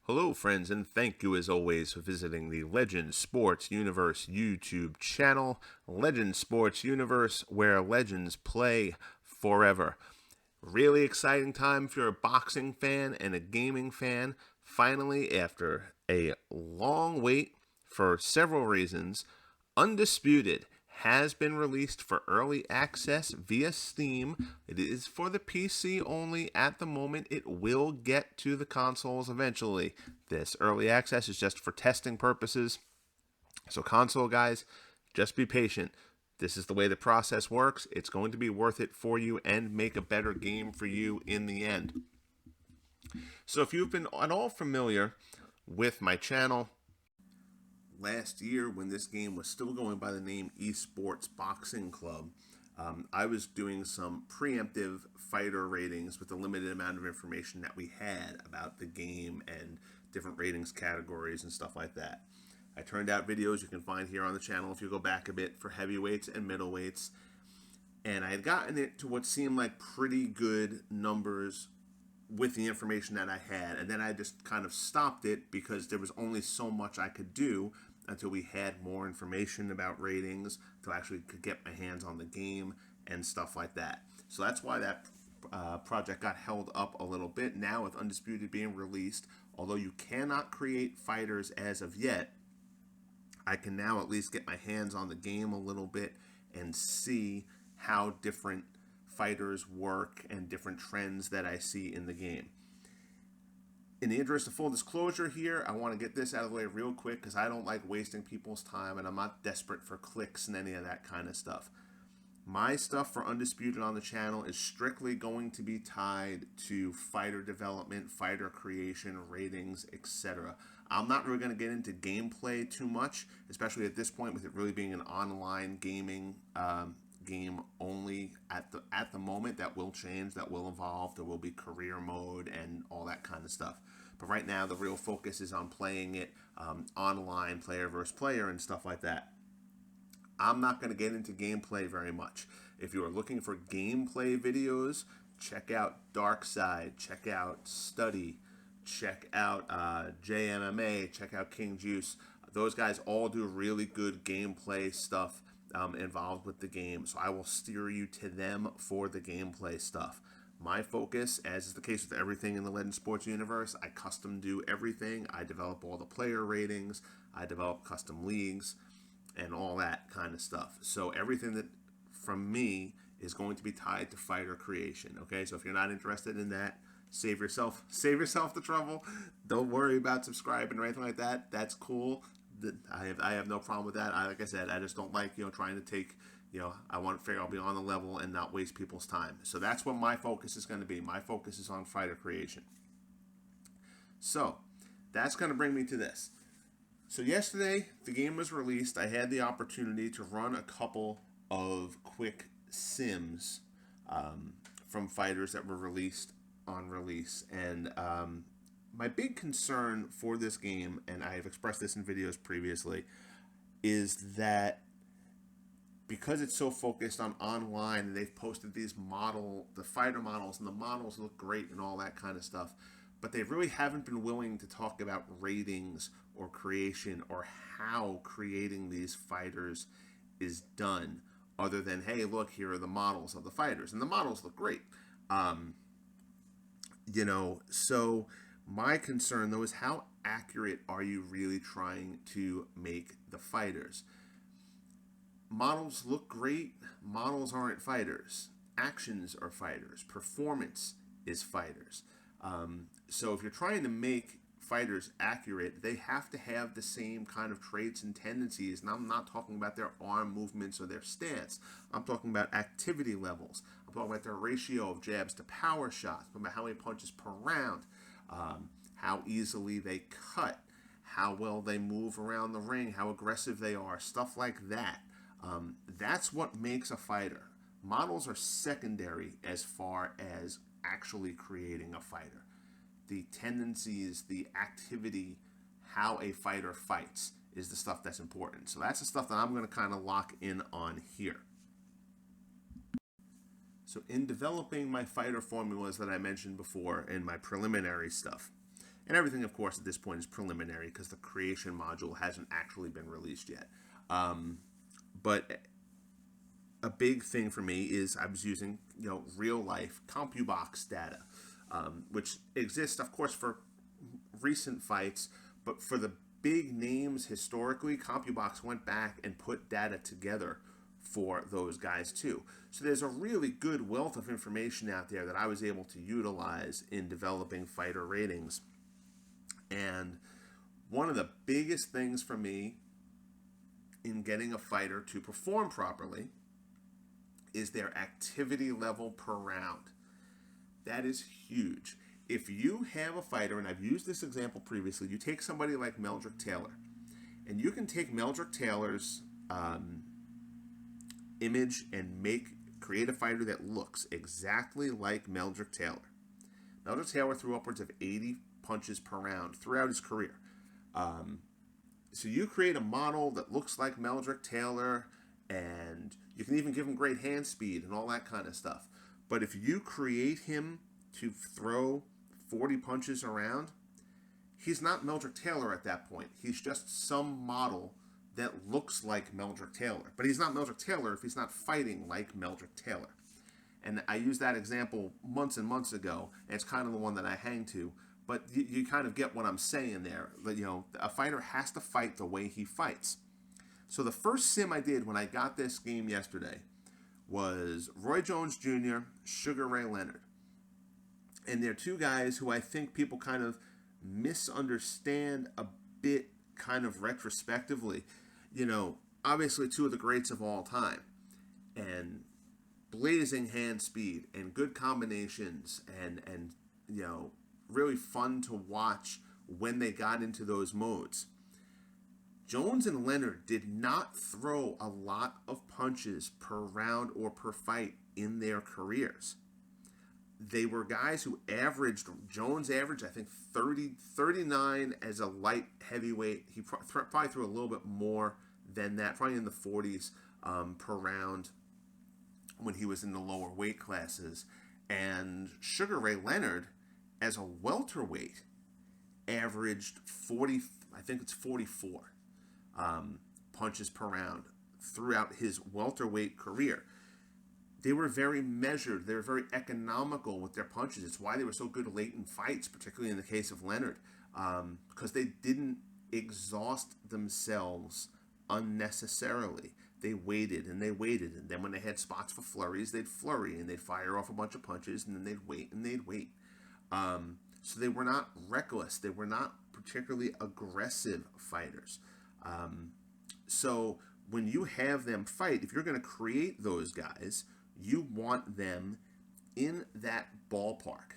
Hello, friends, and thank you as always for visiting the Legend Sports Universe YouTube channel. Legend Sports Universe, where legends play forever. Really exciting time if you're a boxing fan and a gaming fan. Finally, after a long wait for several reasons, Undisputed has been released for early access via Steam. It is for the PC only at the moment. It will get to the consoles eventually. This early access is just for testing purposes. So, console guys, just be patient. This is the way the process works. It's going to be worth it for you and make a better game for you in the end. So, if you've been at all familiar with my channel, last year when this game was still going by the name Esports Boxing Club, I was doing some preemptive fighter ratings with the limited amount of information that we had about the game and different ratings categories and stuff like that. I turned out videos you can find here on the channel if you go back a bit for heavyweights and middleweights. And I had gotten it to what seemed like pretty good numbers with the information that I had. And then I just kind of stopped it because there was only so much I could do until we had more information about ratings, until I actually could get my hands on the game and stuff like that. So that's why that project got held up a little bit. Now with Undisputed being released, although you cannot create fighters as of yet, I can now at least get my hands on the game a little bit and see how different fighters work and different trends that I see in the game. In the interest of full disclosure here, I want to get this out of the way real quick because I don't like wasting people's time and I'm not desperate for clicks and any of that kind of stuff. My stuff for Undisputed on the channel is strictly going to be tied to fighter development, fighter creation, ratings, etc. I'm not really going to get into gameplay too much, especially at this point with it really being an online gaming game only at the moment. That will change, that will evolve. There will be career mode and all that kind of stuff. But right now, the real focus is on playing it online, player versus player, and stuff like that. I'm not going to get into gameplay very much. If you are looking for gameplay videos, check out Dark Side, check out Study, check out JMMA, check out King Juice. Those guys all do really good gameplay stuff involved with the game. So I will steer you to them for the gameplay stuff. My focus, as is the case with everything in the Legend Sports universe, I custom do everything. I develop all the player ratings. I develop custom leagues and all that kind of stuff. So everything that from me is going to be tied to fighter creation. Okay, so if you're not interested in that, save yourself the trouble. Don't worry about subscribing or anything like that. That's cool. I have no problem with that. Like I said, I just don't like trying to take I want to figure I'll be on the level and not waste people's time. So that's what my focus is going to be. My focus is on fighter creation. So that's going to bring me to this. So yesterday, the game was released. I had the opportunity to run a couple of quick sims from fighters that were released on release. And my big concern for this game, and I have expressed this in videos previously, is that because it's so focused on online and they've posted the fighter models, and the models look great and all that kind of stuff, but they really haven't been willing to talk about ratings or creation or how creating these fighters is done, other than, hey, look, here are the models of the fighters. And the models look great. So my concern, though, is how accurate are you really trying to make the fighters? Models look great. Models aren't fighters. Actions are fighters. Performance is fighters. So if you're trying to make fighters accurate, they have to have the same kind of traits and tendencies. And I'm not talking about their arm movements or their stance. I'm talking about activity levels. I'm talking about their ratio of jabs to power shots. I'm talking about how many punches per round, how easily they cut, how well they move around the ring, how aggressive they are, stuff like that. That's what makes a fighter. Models are secondary as far as actually creating a fighter. The tendencies, the activity, how a fighter fights is the stuff that's important. So that's the stuff that I'm going to kind of lock in on here. So in developing my fighter formulas that I mentioned before in my preliminary stuff, And everything, of course, at this point is preliminary because the creation module hasn't actually been released yet. But a big thing for me is I was using, real life CompuBox data, which exists, of course, for recent fights, but for the big names historically, CompuBox went back and put data together for those guys too. So there's a really good wealth of information out there that I was able to utilize in developing fighter ratings. And one of the biggest things for me in getting a fighter to perform properly is their activity level per round. That is huge. If you have a fighter, and I've used this example previously, you take somebody like Meldrick Taylor, and you can take Meldrick Taylor's image and create a fighter that looks exactly like Meldrick Taylor. Meldrick Taylor threw upwards of 80 punches per round throughout his career. So you create a model that looks like Meldrick Taylor, and you can even give him great hand speed and all that kind of stuff. But if you create him to throw 40 punches around, he's not Meldrick Taylor at that point. He's just some model that looks like Meldrick Taylor. But he's not Meldrick Taylor if he's not fighting like Meldrick Taylor. And I used that example months and months ago, and it's kind of the one that I hang to. But you kind of get what I'm saying there. That, a fighter has to fight the way he fights. So the first sim I did when I got this game yesterday was Roy Jones Jr., Sugar Ray Leonard. And they're two guys who I think people kind of misunderstand a bit kind of retrospectively. Obviously two of the greats of all time. And blazing hand speed and good combinations and really fun to watch when they got into those modes. Jones and Leonard did not throw a lot of punches per round or per fight in their careers. They were guys who Jones averaged, I think, 39 as a light heavyweight. He probably threw a little bit more than that, probably in the 40s per round when he was in the lower weight classes. And Sugar Ray Leonard, as a welterweight, averaged 44 punches per round throughout his welterweight career. They were very measured. They were very economical with their punches. It's why they were so good late in fights, particularly in the case of Leonard, because they didn't exhaust themselves unnecessarily. They waited and they waited, and then when they had spots for flurries, they'd flurry and they'd fire off a bunch of punches, and then they'd wait and they'd wait. So they were not reckless. They were not particularly aggressive fighters. So when you have them fight, if you're going to create those guys, you want them in that ballpark.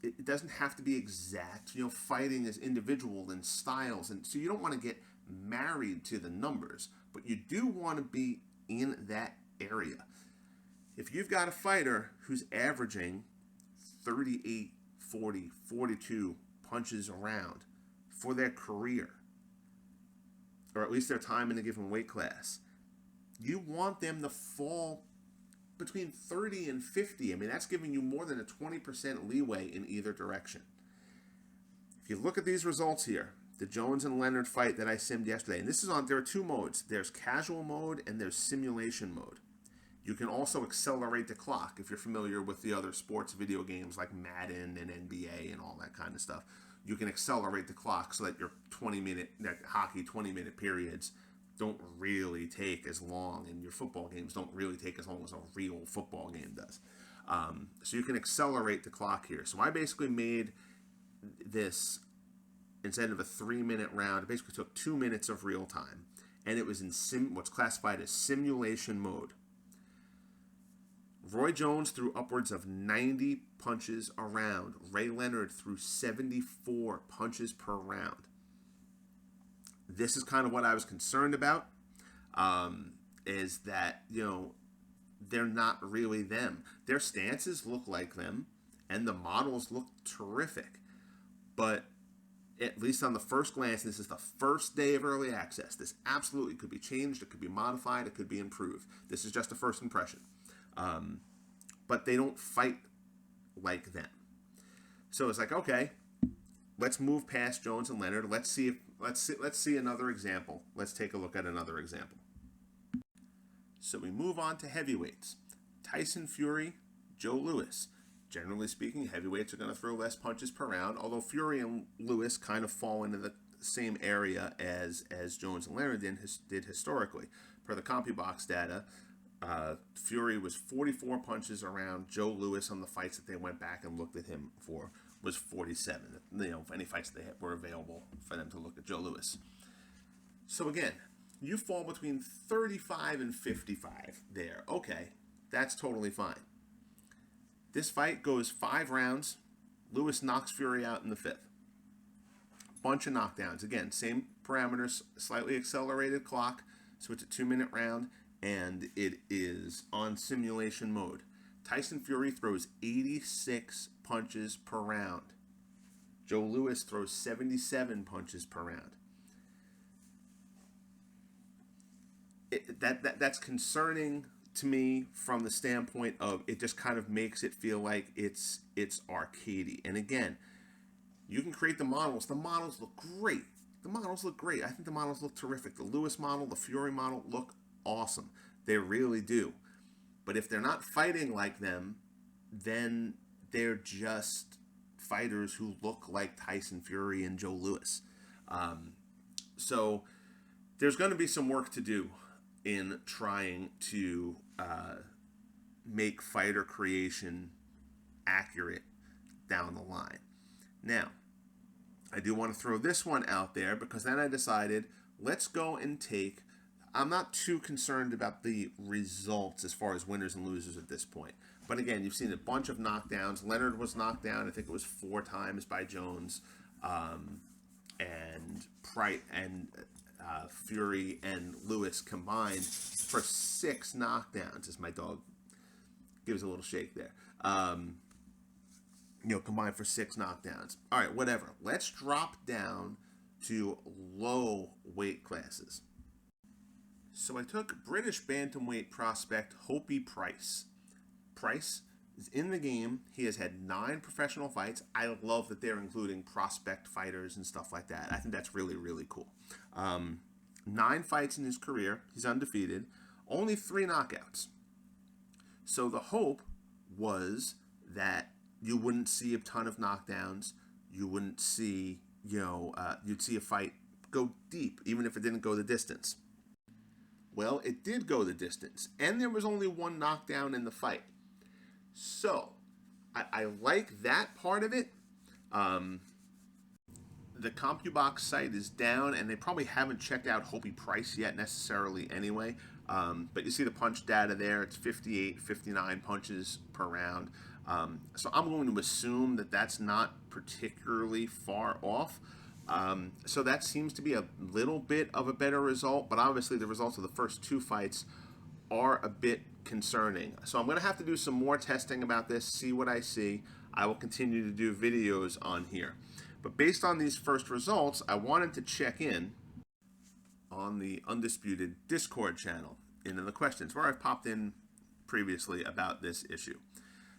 It doesn't have to be exact. Fighting is individual in styles, and so you don't want to get married to the numbers, but you do want to be in that area. If you've got a fighter who's averaging 38, 40, 42 punches around for their career, or at least their time in a given weight class, you want them to fall between 30 and 50. I mean, that's giving you more than a 20% leeway in either direction. If you look at these results here, the Jones and Leonard fight that I simmed yesterday, and there are two modes. There's casual mode and there's simulation mode. You can also accelerate the clock if you're familiar with the other sports video games like Madden and NBA and all that kind of stuff. You can accelerate the clock so that your hockey 20-minute periods don't really take as long, and your football games don't really take as long as a real football game does. So you can accelerate the clock here. So I basically made this, instead of a 3-minute round, it basically took 2 minutes of real time, and it was in what's classified as simulation mode. Roy Jones threw upwards of 90 punches a round. Ray Leonard threw 74 punches per round. This is kind of what I was concerned about, is that, they're not really them. Their stances look like them, and the models look terrific. But at least on the first glance, this is the first day of early access. This absolutely could be changed. It could be modified. It could be improved. This is just a first impression. But they don't fight like them. So it's like, okay, let's move past Jones and Leonard. Let's see another example. Let's take a look at another example. So we move on to heavyweights. Tyson Fury, Joe Louis. Generally speaking, heavyweights are going to throw less punches per round, although Fury and Louis kind of fall into the same area as Jones and Leonard did historically. Per the CompuBox data, Fury was 44 punches around. Joe Louis, on the fights that they went back and looked at him for, was 47. You know, any fights that were available for them to look at Joe Louis. So again, you fall between 35 and 55 there. Okay, that's totally fine. This fight goes 5 rounds. Louis knocks Fury out in the 5th. Bunch of knockdowns. Again, same parameters, slightly accelerated clock. So it's a 2-minute round, and it is on simulation mode. Tyson Fury throws 86 punches per round. Joe Louis throws 77 punches per round. That's concerning to me from the standpoint of it just kind of makes it feel like it's arcadey. And again, you can create the models. The models look great. The models look great. I think the models look terrific. The Louis model, the Fury model look awesome. They really do. But if they're not fighting like them, then they're just fighters who look like Tyson Fury and Joe Louis. So there's going to be some work to do in trying to make fighter creation accurate down the line. Now, I do want to throw this one out there because then I decided, let's go and take, I'm not too concerned about the results as far as winners and losers at this point. But again, you've seen a bunch of knockdowns. Leonard was knocked down, I think it was 4 times by Jones. And Fury and Louis combined for 6 knockdowns, as my dog gives a little shake there. Combined for 6 knockdowns. All right, whatever. Let's drop down to low weight classes. So I took British bantamweight prospect Hopi Price. Price is in the game. He has had 9 professional fights. I love that they're including prospect fighters and stuff like that. I think that's really, really cool. 9 fights in his career. He's undefeated. Only 3 knockouts. So the hope was that you wouldn't see a ton of knockdowns. You wouldn't see, you'd see a fight go deep, even if it didn't go the distance. Well, it did go the distance, and there was only 1 knockdown in the fight. So, I like that part of it. The CompuBox site is down, and they probably haven't checked out Hopi Price yet necessarily anyway. But you see the punch data there. It's 58, 59 punches per round. So I'm going to assume that that's not particularly far off. So that seems to be a little bit of a better result, but obviously the results of the first 2 fights are a bit concerning. So I'm going to have to do some more testing about this, see what I see. I will continue to do videos on here. But based on these first results, I wanted to check in on the Undisputed Discord channel in the questions where I've popped in previously about this issue.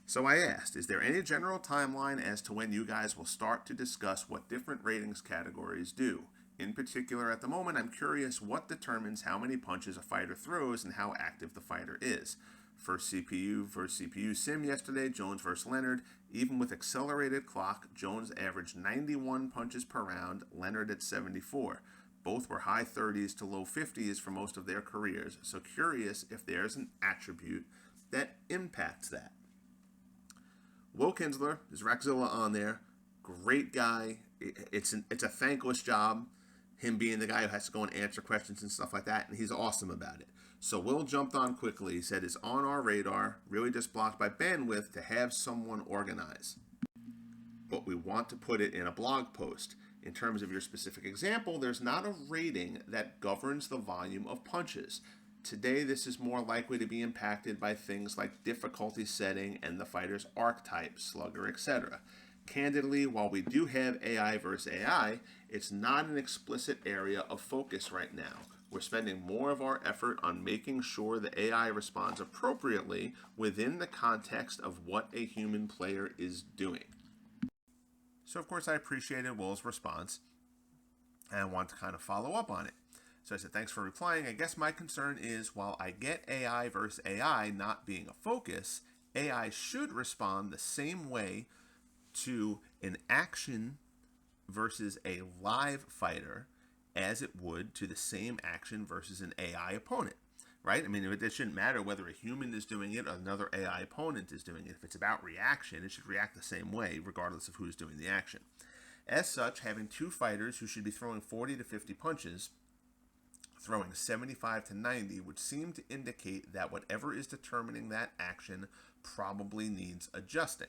So I asked, is there any general timeline as to when you guys will start to discuss what different ratings categories do? In particular, at the moment, I'm curious what determines how many punches a fighter throws and how active the fighter is. First CPU versus CPU sim yesterday, Jones versus Leonard. Even with accelerated clock, Jones averaged 91 punches per round, Leonard at 74. Both were high 30s to low 50s for most of their careers, so curious if there's an attribute that impacts that. Will Kinsler, is Raxzilla on there, great guy. It's a thankless job, him being the guy who has to go and answer questions and stuff like that, and he's awesome about it. So Will jumped on quickly. He said it's on our radar, really just blocked by bandwidth to have someone organize. But we want to put it in a blog post. In terms of your specific example, there's not a rating that governs the volume of punches. Today, this is more likely to be impacted by things like difficulty setting and the fighter's archetype, slugger, etc. Candidly, while we do have AI versus AI, it's not an explicit area of focus right now. We're spending more of our effort on making sure the AI responds appropriately within the context of what a human player is doing. So, of course, I appreciated Will's response, and I want to kind of follow up on it. So I said, thanks for replying. I guess my concern is while I get AI versus AI not being a focus, AI should respond the same way to an action versus a live fighter as it would to the same action versus an AI opponent, right? I mean, it shouldn't matter whether a human is doing it or another AI opponent is doing it. If it's about reaction, it should react the same way regardless of who's doing the action. As such, having two fighters who should be throwing 40 to 50 punches throwing 75 to 90 would seem to indicate that whatever is determining that action probably needs adjusting.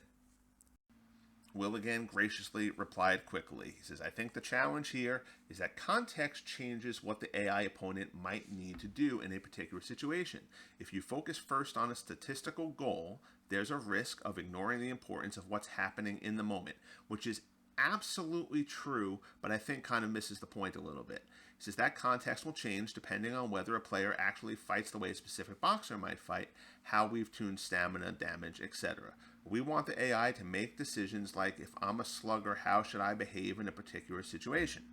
Will again graciously replied quickly. He says, I think the challenge here is that context changes what the AI opponent might need to do in a particular situation. If you focus first on a statistical goal, there's a risk of ignoring the importance of what's happening in the moment, which is absolutely true, but I think kind of misses the point a little bit. He says that context will change depending on whether a player actually fights the way a specific boxer might fight, how we've tuned stamina, damage, etc. We want the AI to make decisions like, if I'm a slugger, how should I behave in a particular situation?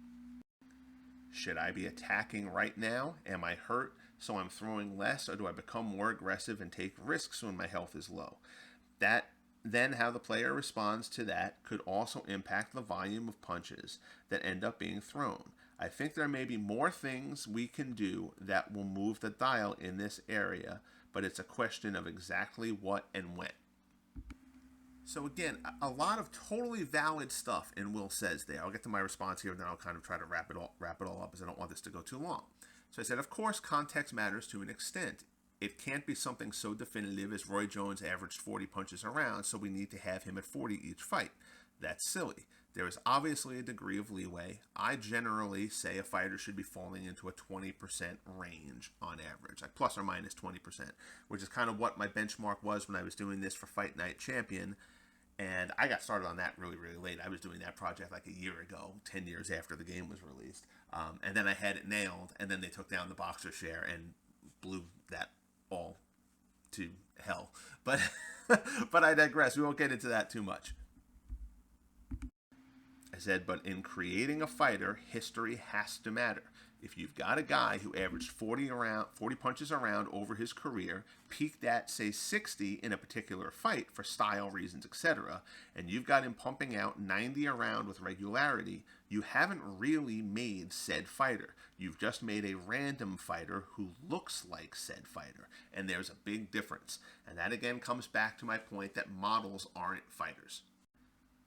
Should I be attacking right now? Am I hurt, so I'm throwing less, or do I become more aggressive and take risks when my health is low? Then how the player responds to that could also impact the volume of punches that end up being thrown. I think there may be more things we can do that will move the dial in this area, but it's a question of exactly what and when. So again, a lot of totally valid stuff in Will Says there. I'll get to my response here, and then I'll kind of try to wrap it all up, as I don't want this to go too long. So I said, of course, context matters to an extent. It can't be something so definitive as Roy Jones averaged 40 punches a round, so we need to have him at 40 each fight. That's silly. There is obviously a degree of leeway. I generally say a fighter should be falling into a 20% range on average, like plus or minus 20%, which is kind of what my benchmark was when I was doing this for Fight Night Champion. And I got started on that really, really late. I was doing that project like a year ago, 10 years after the game was released. And then I had it nailed, and then they took down the boxer share and blew that all to hell. But but I digress. We won't get into that too much. I said, but in creating a fighter, history has to matter. If you've got a guy who averaged 40 punches a round over his career, peaked at, say, 60 in a particular fight for style reasons, etc., and you've got him pumping out 90 a round with regularity, you haven't really made said fighter. You've just made a random fighter who looks like said fighter, and there's a big difference. And that again comes back to my point that models aren't fighters.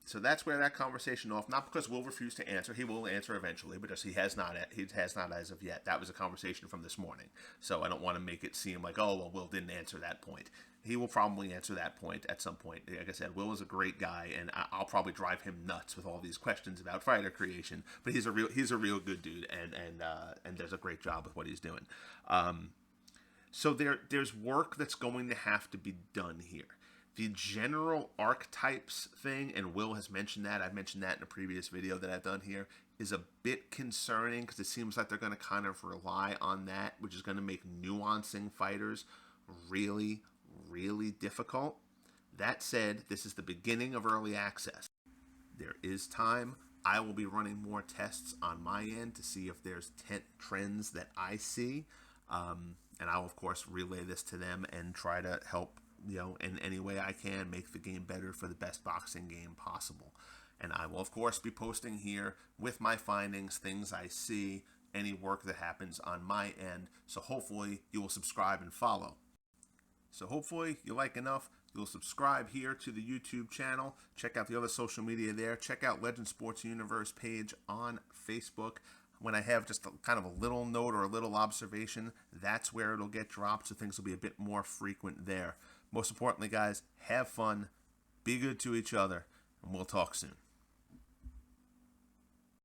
So that's where that conversation off. Not because Will refused to answer; he will answer eventually, but just he has not as of yet. That was a conversation from this morning, so I don't want to make it seem like, oh well, Will didn't answer that point. He will probably answer that point at some point. Like I said, Will is a great guy, and I'll probably drive him nuts with all these questions about fighter creation. But he's a real good dude, and does a great job with what he's doing. So there's work that's going to have to be done here. The general archetypes thing, and Will has mentioned that, I've mentioned that in a previous video that I've done here, is a bit concerning because it seems like they're going to kind of rely on that, which is going to make nuancing fighters really, really difficult. That said, this is the beginning of early access. There is time. I will be running more tests on my end to see if there's trends that I see, and I will, of course, relay this to them and try to help, in any way I can, make the game better for the best boxing game possible. And I will, of course, be posting here with my findings, things I see, any work that happens on my end. So hopefully you will subscribe and follow. So hopefully you like enough. You'll subscribe here to the YouTube channel. Check out the other social media there. Check out Legend Sports Universe page on Facebook. When I have just kind of a little note or a little observation, that's where it'll get dropped, so things will be a bit more frequent there. Most importantly, guys, have fun, be good to each other, and we'll talk soon.